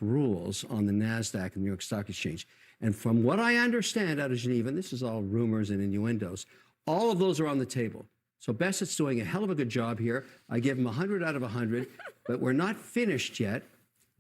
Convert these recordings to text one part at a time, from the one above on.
rules on the NASDAQ and the New York Stock Exchange. And from what I understand out of Geneva, and this is all rumors and innuendos, all of those are on the table. So Bessett's doing a hell of a good job here. I give him 100 out of 100, but we're not finished yet.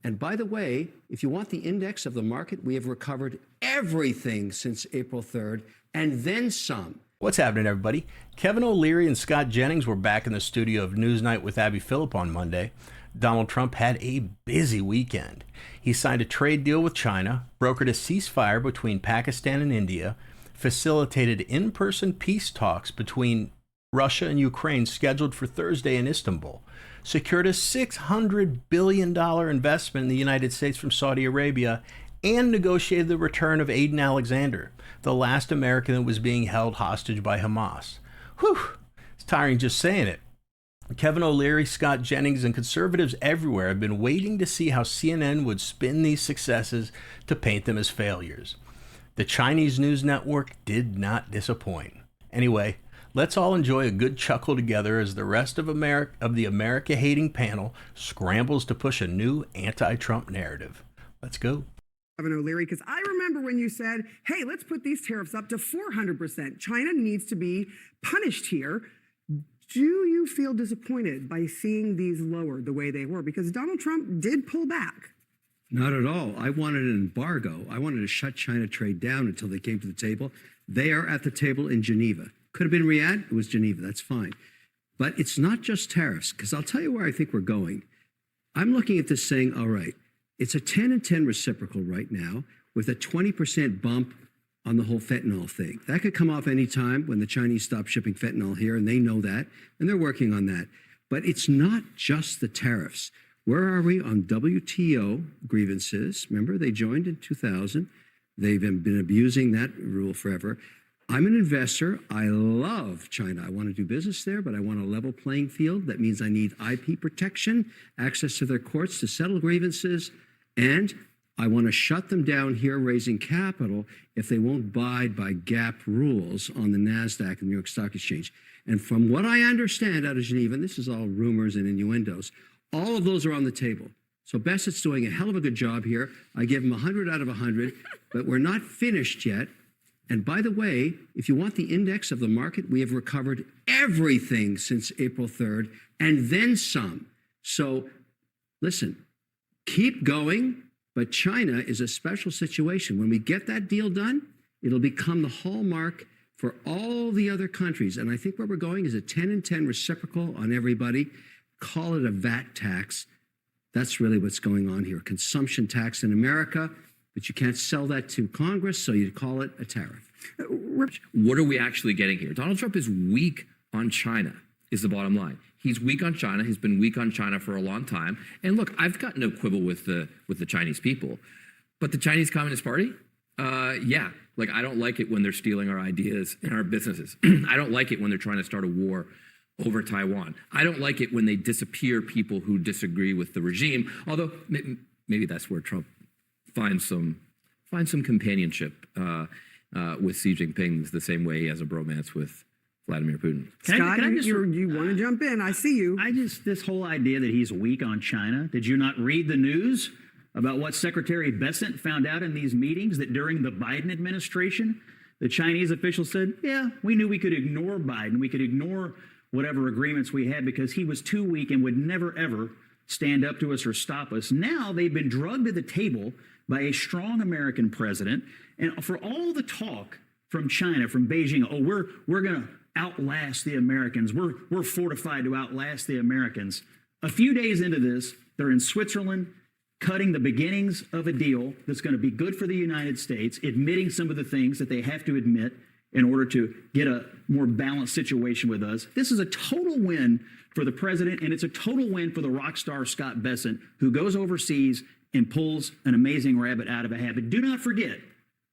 And by the way, if you want the index of the market, we have recovered everything since April 3rd and then some. What's happening, everybody? Kevin O'Leary and Scott Jennings were back in the studio of Newsnight with Abby Phillip on Monday. Donald Trump had a busy weekend. He signed a trade deal with China, brokered a ceasefire between Pakistan and India, facilitated in-person peace talks between Russia and Ukraine scheduled for Thursday in Istanbul, secured a $600 billion investment in the United States from Saudi Arabia, and negotiated the return of Aiden Alexander, the last American that was being held hostage by Hamas. Whew, it's tiring just saying it. Kevin O'Leary, Scott Jennings, and conservatives everywhere have been waiting to see how CNN would spin these successes to paint them as failures. The Chinese news network did not disappoint. Anyway, let's all enjoy a good chuckle together as the rest of the America-hating panel scrambles to push a new anti-Trump narrative. Let's go. Kevin O'Leary, because I remember when you said, hey, let's put these tariffs up to 400%. China needs to be punished here. Do you feel disappointed by seeing these lowered the way they were? Because Donald Trump did pull back. Not at all. I wanted an embargo. I wanted to shut China trade down until they came to the table. They are at the table in Geneva. Could have been Riyadh. It was Geneva. That's fine. But it's not just tariffs, because I'll tell you where I think we're going. I'm looking at this saying, all right, it's a 10 and 10 reciprocal right now with a 20% bump on the whole fentanyl thing. That could come off any time when the Chinese stop shipping fentanyl here, and they know that, and they're working on that. But it's not just the tariffs. Where are we on WTO grievances? Remember, they joined in 2000. They've been abusing that rule forever. I'm an investor. I love China. I want to do business there, but I want a level playing field. That means I need IP protection, access to their courts to settle grievances, and I want to shut them down here raising capital if they won't abide by GAAP rules on the NASDAQ and the New York Stock Exchange. And from what I understand out of Geneva, and this is all rumors and innuendos, all of those are on the table. So Bessett's doing a hell of a good job here. I give him 100 out of 100, but we're not finished yet. And by the way, if you want the index of the market, we have recovered everything since April 3rd and then some. So listen, keep going. But China is a special situation. When we get that deal done, it'll become the hallmark for all the other countries. And I think where we're going is a 10 and 10 reciprocal on everybody. Call it a VAT tax. That's really what's going on here. Consumption tax in America, but you can't sell that to Congress, so you call it a tariff. What are we actually getting here? Donald Trump is weak on China, is the bottom line. He's weak on China. He's been weak on China for a long time. And look, I've got no quibble with the Chinese people, but the Chinese Communist Party, yeah, like I don't like it when they're stealing our ideas and our businesses. I don't like it when they're trying to start a war over Taiwan. I don't like it when they disappear people who disagree with the regime. Although maybe that's where Trump finds some companionship with Xi Jinping, the same way he has a bromance with Vladimir Putin. Scott, you want to jump in? I see you. This whole idea that he's weak on China. Did you not read the news about what Secretary Bessent found out in these meetings, that during the Biden administration, the Chinese officials said, yeah, we knew we could ignore Biden. We could ignore whatever agreements we had because he was too weak and would never, ever stand up to us or stop us. Now they've been drugged to the table by a strong American president. And for all the talk from China, from Beijing, oh, we're going to outlast the Americans. We're fortified to outlast the Americans. A few days into this, they're in Switzerland cutting the beginnings of a deal that's going to be good for the United States, admitting some of the things that they have to admit in order to get a more balanced situation with us. This is a total win for the president, and it's a total win for the rock star Scott Bessent, who goes overseas and pulls an amazing rabbit out of a hat. But do not forget,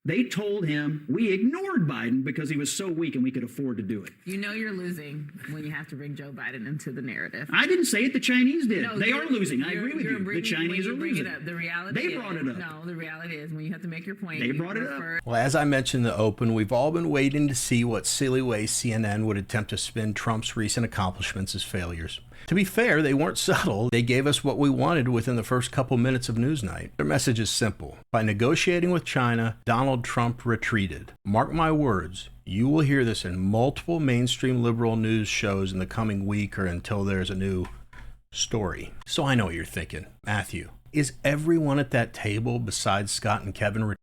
they told him we ignored Biden because he was so weak and we could afford to do it. You know you're losing when you have to bring Joe Biden into the narrative. I didn't say it. The Chinese did. No, they are losing. I agree with you. The Chinese are losing. The reality they brought it up. No, the reality is when you have to make your point. They brought it up. Well, as I mentioned in the open, we've all been waiting to see what silly way CNN would attempt to spin Trump's recent accomplishments as failures. To be fair, they weren't subtle. They gave us what we wanted within the first couple minutes of Newsnight. Their message is simple. By negotiating with China, Donald Trump retreated. Mark my words, you will hear this in multiple mainstream liberal news shows in the coming week or until there's a new story. So I know what you're thinking. Matthew, is everyone at that table besides Scott and Kevin?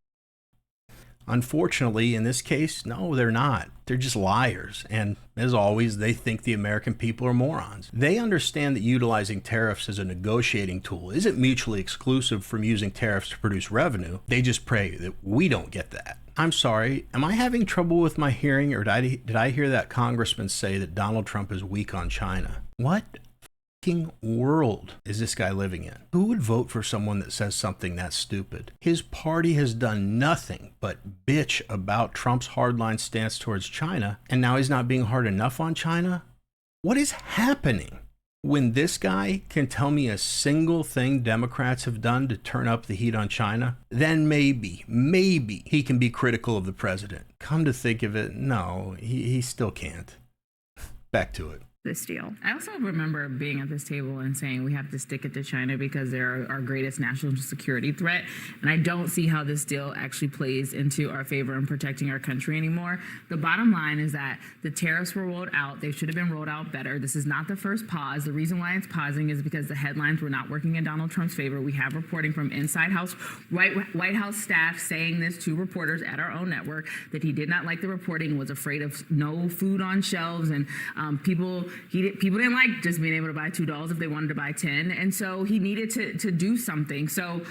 Unfortunately, in this case, no, they're not. They're just liars. And as always, they think the American people are morons. They understand that utilizing tariffs as a negotiating tool isn't mutually exclusive from using tariffs to produce revenue. They just pray that we don't get that. I'm sorry, am I having trouble with my hearing, or did I hear that congressman say that Donald Trump is weak on China? What world is this guy living in? Who would vote for someone that says something that stupid? His party has done nothing but bitch about Trump's hardline stance towards China, and now he's not being hard enough on China? What is happening? When this guy can tell me a single thing Democrats have done to turn up the heat on China, then maybe he can be critical of the president. Come to think of it, no, he still can't. Back to it. This deal. I also remember being at this table and saying we have to stick it to China because they're our greatest national security threat. And I don't see how this deal actually plays into our favor in protecting our country anymore. The bottom line is that the tariffs were rolled out. They should have been rolled out better. This is not the first pause. The reason why it's pausing is because the headlines were not working in Donald Trump's favor. We have reporting from inside White House staff saying this to reporters at our own network, that he did not like the reporting, was afraid of no food on shelves, and people didn't like just being able to buy $2 if they wanted to buy 10, and so he needed to do something. So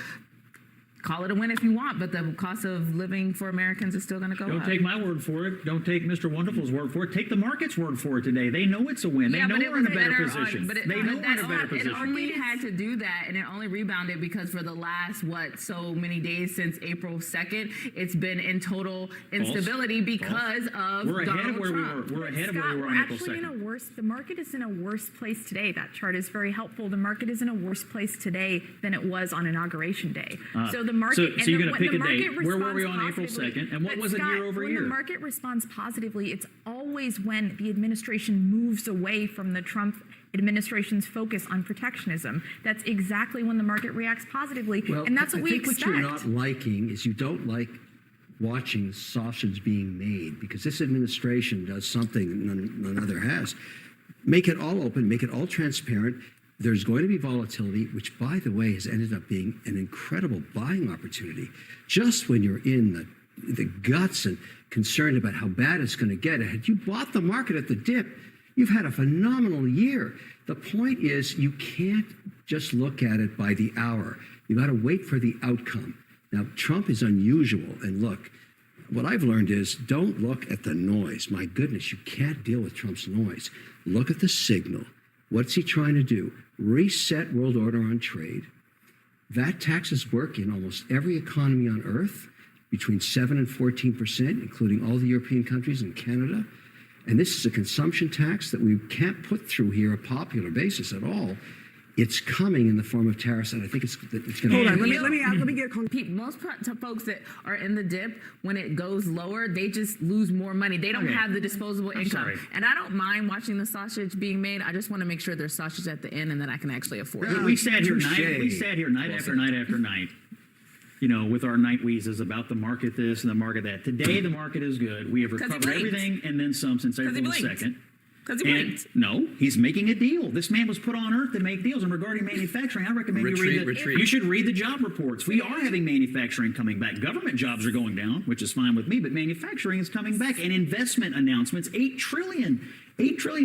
call it a win if you want, but the cost of living for Americans is still going to go up. Don't take my word for it. Don't take Mr. Wonderful's word for it. Take the market's word for it today. They know it's a win. They know we're in a better position. They know we're in a better position. It only had to do that, and it only rebounded because for the last, so many days since April 2nd, it's been in total instability because of We're ahead Donald of where Trump. we were. We're ahead of where Scott, we were we're on April actually 2nd. the market is in a worse place today. That chart is very helpful. The market is in a worse place today than it was on Inauguration Day. So the market, so you're going to pick the a date. market Where were we on responds April positively. 2nd? And what But was it Scott, year over when year? the market responds positively, it's always when the administration moves away from the Trump administration's focus on protectionism. That's exactly when the market reacts positively, Well, and that's I what we think expect. what you're not liking is you don't like watching sausage being made, because this administration does something none other has. Make it all open, make it all transparent. There's going to be volatility, which, by the way, has ended up being an incredible buying opportunity. Just when you're in the guts and concerned about how bad it's going to get, had you bought the market at the dip, you've had a phenomenal year. The point is, you can't just look at it by the hour. You got to wait for the outcome. Now, Trump is unusual, and look, what I've learned is don't look at the noise. My goodness, you can't deal with Trump's noise. Look at the signal. What's he trying to do? Reset world order on trade. VAT taxes work in almost every economy on earth, between 7 and 14%, including all the European countries and Canada. And this is a consumption tax that we can't put through here a popular basis at all. It's coming in the form of tariffs, and I think it's going to. Hold on, let me get Most folks that are in the dip, when it goes lower, they just lose more money. They don't have the disposable income. sorry. And I don't mind watching the sausage being made. I just want to make sure there's sausage at the end and that I can actually afford it. We sat here Touche. night after night after night, with our night wheezes about the market this and the market that. Today, the market is good. We have 'Cause he recovered blinked. everything and then some since April he the blinked. 2nd. Because he And blinked. no, he's making a deal. This man was put on earth to make deals. And regarding manufacturing, I recommend Retreat. you should read the job reports. We are having manufacturing coming back. Government jobs are going down, which is fine with me, but manufacturing is coming back. And investment announcements, $8 trillion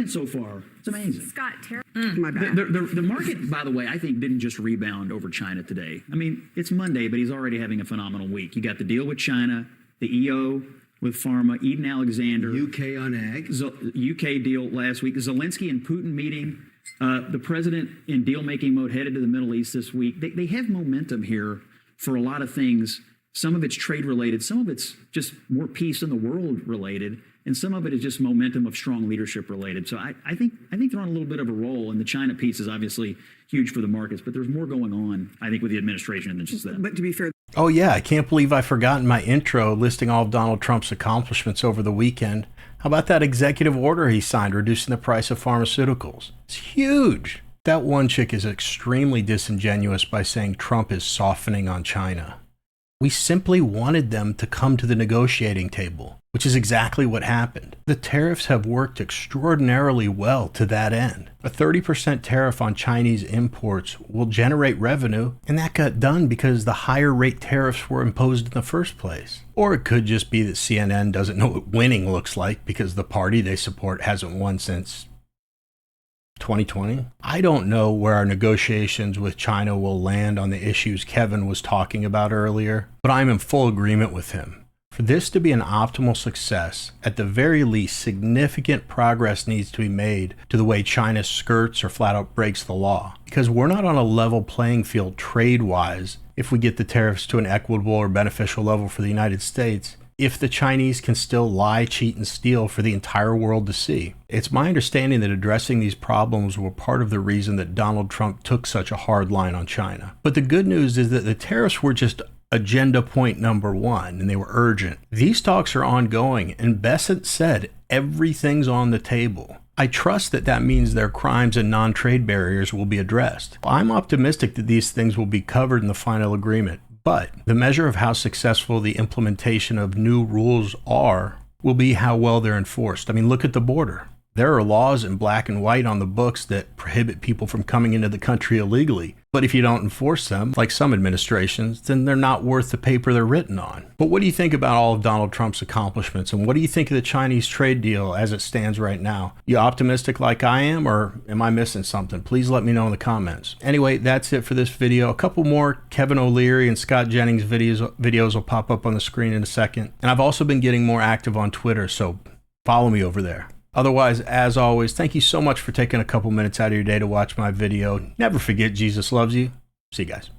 so far. It's amazing. Scott, my bad. The market, by the way, I think didn't just rebound over China today. I mean, it's Monday, but he's already having a phenomenal week. You got the deal with China, the EO with pharma, Eden Alexander. UK on ag. UK deal last week. Zelensky and Putin meeting. The president in deal-making mode headed to the Middle East this week. They have momentum here for a lot of things. Some of it's trade-related. Some of it's just more peace in the world related. And some of it is just momentum of strong leadership related. So I think they're on a little bit of a roll. And the China piece is obviously huge for the markets. But there's more going on, I think, with the administration than just that. But to be fair, Oh, yeah, I can't believe I forgot in my intro listing all of Donald Trump's accomplishments over the weekend. How about that executive order he signed reducing the price of pharmaceuticals? It's huge. That one chick is extremely disingenuous by saying Trump is softening on China. We simply wanted them to come to the negotiating table, which is exactly what happened. The tariffs have worked extraordinarily well to that end. A 30% tariff on Chinese imports will generate revenue, and that got done because the higher rate tariffs were imposed in the first place. Or it could just be that CNN doesn't know what winning looks like because the party they support hasn't won since 2020. I don't know where our negotiations with China will land on the issues Kevin was talking about earlier, but I'm in full agreement with him. For this to be an optimal success, at the very least, significant progress needs to be made to the way China skirts or flat out breaks the law. Because we're not on a level playing field trade-wise if we get the tariffs to an equitable or beneficial level for the United States, if the Chinese can still lie, cheat, and steal for the entire world to see. It's my understanding that addressing these problems were part of the reason that Donald Trump took such a hard line on China. But the good news is that the tariffs were just agenda point number one, and they were urgent. These talks are ongoing, and Bessent said everything's on the table. I trust that that means their crimes and non-trade barriers will be addressed. I'm optimistic that these things will be covered in the final agreement. But the measure of how successful the implementation of new rules are will be how well they're enforced. I mean, look at the border. There are laws in black and white on the books that prohibit people from coming into the country illegally. But if you don't enforce them, like some administrations, then they're not worth the paper they're written on. But what do you think about all of Donald Trump's accomplishments? And what do you think of the Chinese trade deal as it stands right now? You optimistic like I am, or am I missing something? Please let me know in the comments. Anyway, that's it for this video. A couple more Kevin O'Leary and Scott Jennings videos will pop up on the screen in a second. And I've also been getting more active on Twitter, so follow me over there. Otherwise, as always, thank you so much for taking a couple minutes out of your day to watch my video. Never forget Jesus loves you. See you guys.